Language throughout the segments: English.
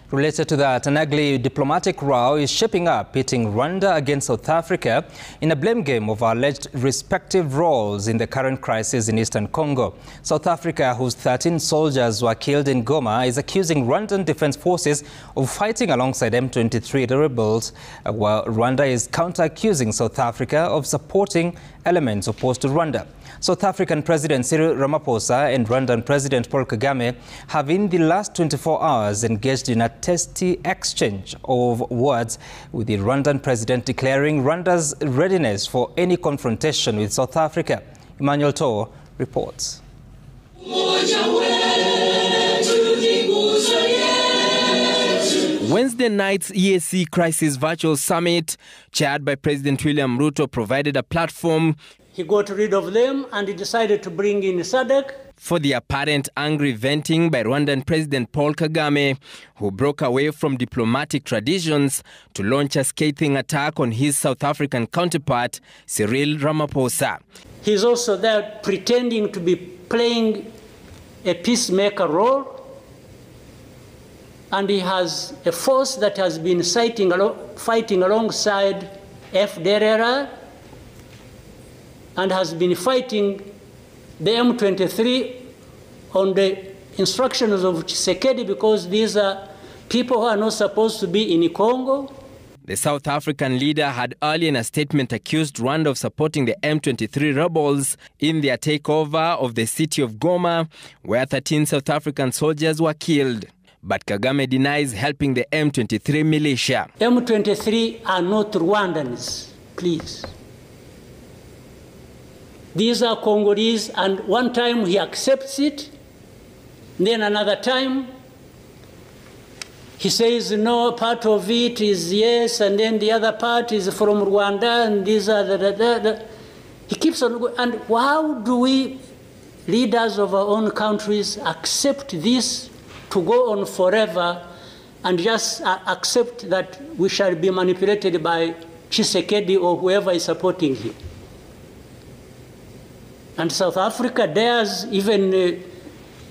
Related to that, an ugly diplomatic row is shaping up, pitting Rwanda against South Africa in a blame game of alleged respective roles in the current crisis in Eastern Congo. South Africa, whose 13 soldiers were killed in Goma, is accusing Rwandan Defence Forces of fighting alongside M23 rebels, while Rwanda is counter-accusing South Africa of supporting elements opposed to Rwanda. South African President Cyril Ramaphosa and Rwandan President Paul Kagame have in the last 24 hours engaged in a testy exchange of words, with the Rwandan president declaring Rwanda's readiness for any confrontation with South Africa. Emmanuel Toh reports. Wednesday night's EAC Crisis Virtual Summit, chaired by President William Ruto, provided a platform. He got rid of them and he decided to bring in SADC. For the apparent angry venting by Rwandan President Paul Kagame, who broke away from diplomatic traditions to launch a scathing attack on his South African counterpart, Cyril Ramaphosa. He's also there pretending to be playing a peacemaker role. And he has a force that has been fighting alongside FDLR and has been fighting the M23 on the instructions of Tshisekedi, because these are people who are not supposed to be in Congo. The South African leader had earlier in a statement accused Rwanda of supporting the M23 rebels in their takeover of the city of Goma, where 13 South African soldiers were killed. But Kagame denies helping the M23 militia. M23 are not Rwandans, please. These are Congolese, and one time he accepts it, then another time he says no, part of it is yes, and then the other part is from Rwanda, and these are the. He keeps on going. And how do we, leaders of our own countries, accept this to go on forever and just accept that we shall be manipulated by Tshisekedi or whoever is supporting him? And South Africa dares even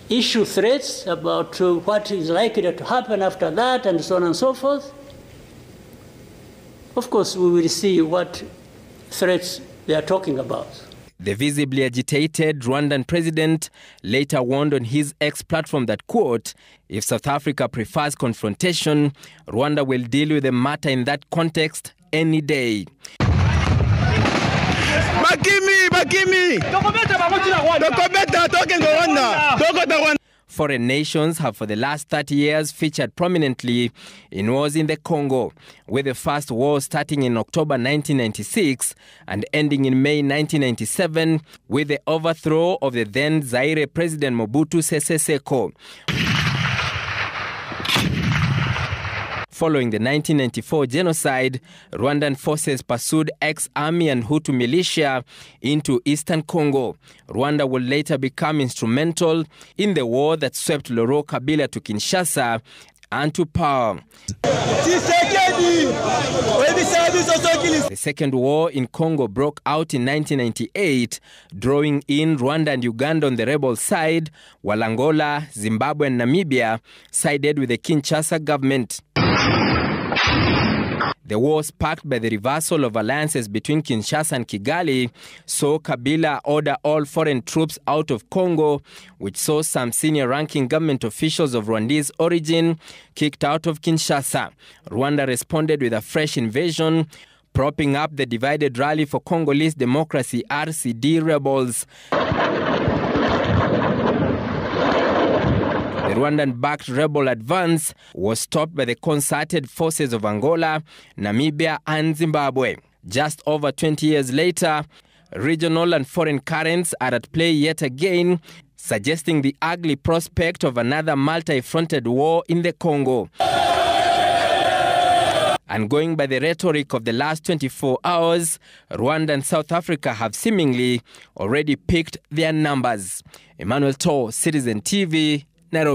issue threats about what is likely to happen after that, and so on and so forth. Of course, we will see what threats they are talking about. The visibly agitated Rwandan president later warned on his X platform that, quote, if South Africa prefers confrontation, Rwanda will deal with the matter in that context any day. Foreign nations have for the last 30 years featured prominently in wars in the Congo, with the first war starting in October 1996 and ending in May 1997 with the overthrow of the then Zaire President Mobutu Sese Seko. Following the 1994 genocide, Rwandan forces pursued ex-army and Hutu militia into Eastern Congo. Rwanda would later become instrumental in the war that swept Laurent Kabila to Kinshasa and to power. The Second War in Congo broke out in 1998, drawing in Rwanda and Uganda on the rebel side, while Angola, Zimbabwe and Namibia sided with the Kinshasa government. The war, sparked by the reversal of alliances between Kinshasa and Kigali, saw Kabila order all foreign troops out of Congo, which saw some senior-ranking government officials of Rwandese origin kicked out of Kinshasa. Rwanda responded with a fresh invasion, propping up the divided Rally for Congolese Democracy (RCD) rebels. The Rwandan-backed rebel advance was stopped by the concerted forces of Angola, Namibia and Zimbabwe. Just over 20 years later, regional and foreign currents are at play yet again, suggesting the ugly prospect of another multi-fronted war in the Congo. And going by the rhetoric of the last 24 hours, Rwanda and South Africa have seemingly already picked their numbers. Emmanuel Toh, Citizen TV, Nairobi.